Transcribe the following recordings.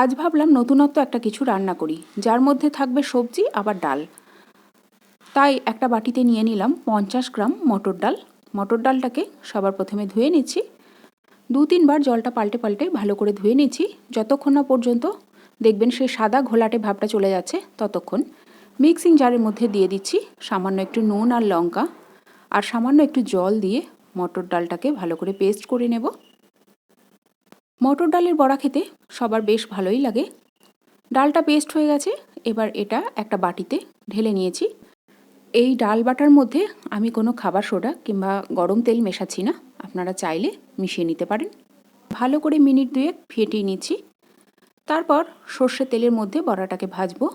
আজ ভাবলাম নতুনত্ব একটা কিছু রান্না করি, যার মধ্যে থাকবে সবজি আবার ডাল। তাই একটা বাটিতে নিয়ে নিলাম 50 গ্রাম মটর ডাল। মটর ডালটাকে সবার প্রথমে ধুয়ে নিচ্ছি। 2-3 বার জলটা পাল্টে পাল্টে ভালো করে ধুয়ে নিচ্ছি, যতক্ষণ না পর্যন্ত দেখবেন সেই সাদা ঘোলাটে ভাবটা চলে যাচ্ছে ততক্ষণ। মিক্সিং জারের মধ্যে দিয়ে দিচ্ছি সামান্য একটু নুন আর লঙ্কা, আর সামান্য একটু জল দিয়ে মটর ডালটাকে ভালো করে পেস্ট করে নেব। মটর ডালের বড়া খেতে সবার বেশ ভালোই লাগে। ডালটা পেস্ট হয়ে গেছে, এবার এটা একটা বাটিতে ঢেলে নিয়েছি। এই ডাল বাটার মধ্যে আমি কোনো খাবার সোডা কিংবা গরম তেল মেশাচ্ছি না, আপনারা চাইলে মিশিয়ে নিতে পারেন। ভালো করে মিনিট 2 ফেটিয়ে নিচ্ছি। তারপর সর্ষের তেলের মধ্যে বড়াটাকে ভাজবো।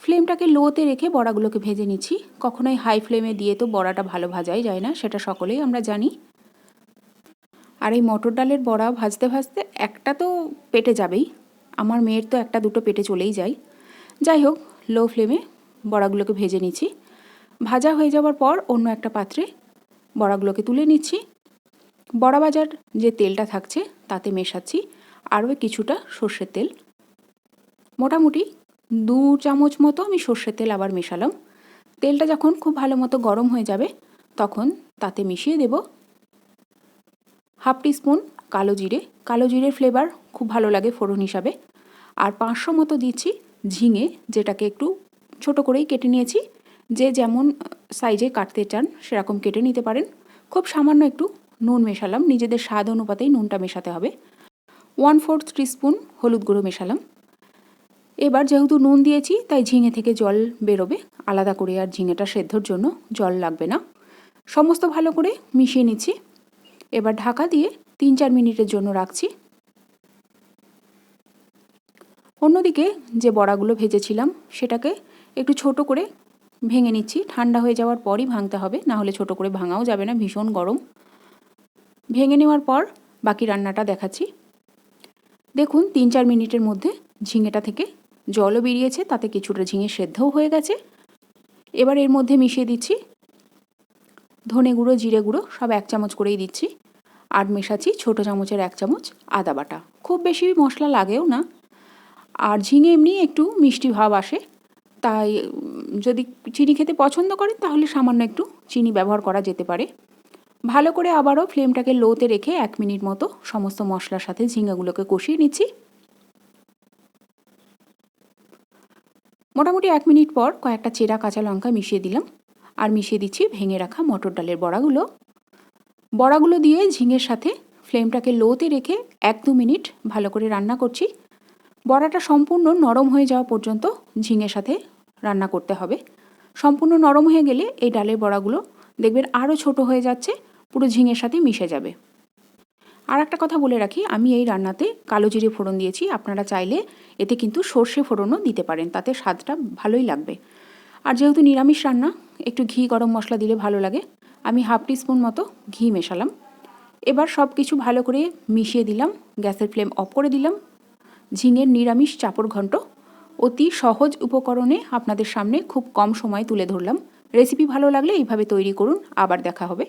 ফ্লেমটাকে লোতে রেখে বড়াগুলোকে ভেজে নিচ্ছি। কখনোই হাই ফ্লেমে দিয়ে তো বড়াটা ভালো ভাজাই যায় না, সেটা সকলেই আমরা জানি। আর এই মটর ডালের বড়া ভাজতে ভাজতে একটা তো পেটে যাবেই, আমার মেয়ের তো একটা দুটো পেটে চলেই যায়। যাই হোক, লো ফ্লেমে বড়াগুলোকে ভেজে নিচ্ছি। ভাজা হয়ে যাওয়ার পর অন্য একটা পাত্রে বড়াগুলোকে তুলে নিচ্ছি। বড়া ভাজার যে তেলটা থাকছে তাতে মেশাচ্ছি আরও কিছুটা সর্ষের তেল। মোটামুটি 2 চামচ মতো আমি সর্ষের তেল আবার মেশালাম। তেলটা যখন খুব ভালো মতো গরম হয়ে যাবে তখন তাতে মিশিয়ে দেব হাফ টিস্পুন কালো জিরে। কালো জিরের ফ্লেভার খুব ভালো লাগে ফোড়ন হিসাবে। আর 500 মতো দিচ্ছি ঝিঙে, যেটাকে একটু ছোট করেই কেটে নিয়েছি। যে যেমন সাইজে কাটতে চান সেরকম কেটে নিতে পারেন। খুব সামান্য একটু নুন মেশালাম, নিজেদের স্বাদ অনুপাতেই নুনটা মেশাতে হবে। 1/4 টিস্পুন হলুদ গুঁড়ো মেশালাম। এবার যেহেতু নুন দিয়েছি তাই ঝিঙে থেকে জল বেরোবে আলাদা করে, আর ঝিঙেটা সেদ্ধর জন্য জল লাগবে না। সমস্ত ভালো করে মিশিয়ে নিচ্ছি। এবার ঢাকা দিয়ে 3-4 মিনিটের জন্য রাখছি। অন্যদিকে যে বড়াগুলো ভেজেছিলাম সেটাকে একটু ছোট করে ভেঙে নিচ্ছি। ঠান্ডা হয়ে যাওয়ার পরই ভাঙতে হবে, না হলে ছোট করে ভাঙাও যাবে না, ভীষণ গরম। ভেঙে নেওয়ার পর বাকি রান্নাটা দেখাচ্ছি। দেখুন 3-4 মিনিটের মধ্যে ঝিঙেটা থেকে জলও বেরিয়েছে, তাতে কিছুটা ঝিঙে সেদ্ধও হয়ে গেছে। এবার এর মধ্যে মিশিয়ে দিচ্ছি ধনে গুঁড়ো, জিরে গুঁড়ো সব 1 চামচ করেই দিচ্ছি। আর মেশাচ্ছি ছোটো চামচের 1 চামচ আদা বাটা। খুব বেশি মশলা লাগেও না, আর ঝিঙে এমনি একটু মিষ্টি ভাব আসে, তাই যদি চিনি খেতে পছন্দ করেন তাহলে সামান্য একটু চিনি ব্যবহার করা যেতে পারে। ভালো করে আবারও ফ্লেমটাকে লোতে রেখে 1 মিনিট মতো সমস্ত মশলার সাথে ঝিঙেগুলোকে কষিয়ে নিচ্ছি। মোটামুটি 1 মিনিট পর কয়েকটা চেরা কাঁচা লঙ্কা মিশিয়ে দিলাম, আর মিশিয়ে দিচ্ছি ভেঙে রাখা মটর ডালের বড়াগুলো। বড়াগুলো দিয়ে ঝিঙের সাথে ফ্লেমটাকে লোতে রেখে 1-2 মিনিট ভালো করে রান্না করছি। বড়াটা সম্পূর্ণ নরম হয়ে যাওয়া পর্যন্ত ঝিঙের সাথে রান্না করতে হবে। সম্পূর্ণ নরম হয়ে গেলে এই ডালের বড়াগুলো দেখবেন আরও ছোট হয়ে যাচ্ছে, পুরো ঝিঙের সাথে মিশে যাবে। আর একটা কথা বলে রাখি, আমি এই রান্নাতে কালো জিরে ফোড়ন দিয়েছি, আপনারা চাইলে এতে কিন্তু সর্ষে ফোড়নও দিতে পারেন, তাতে স্বাদটা ভালোই লাগবে। আর যেহেতু নিরামিষ রান্না, একটু ঘি গরম মশলা দিলে ভালো লাগে। আমি হাফ টিস্পুন মতো ঘি মেশালাম। এবার সব কিছু ভালো করে মিশিয়ে দিলাম, গ্যাসের ফ্লেম অফ করে দিলাম। ঝিঙের নিরামিষ চাপড় ঘন্ট অতি সহজ উপকরণে আপনাদের সামনে খুব কম সময়ে তুলে ধরলাম। রেসিপি ভালো লাগলে এইভাবে তৈরি করুন। আবার দেখা হবে।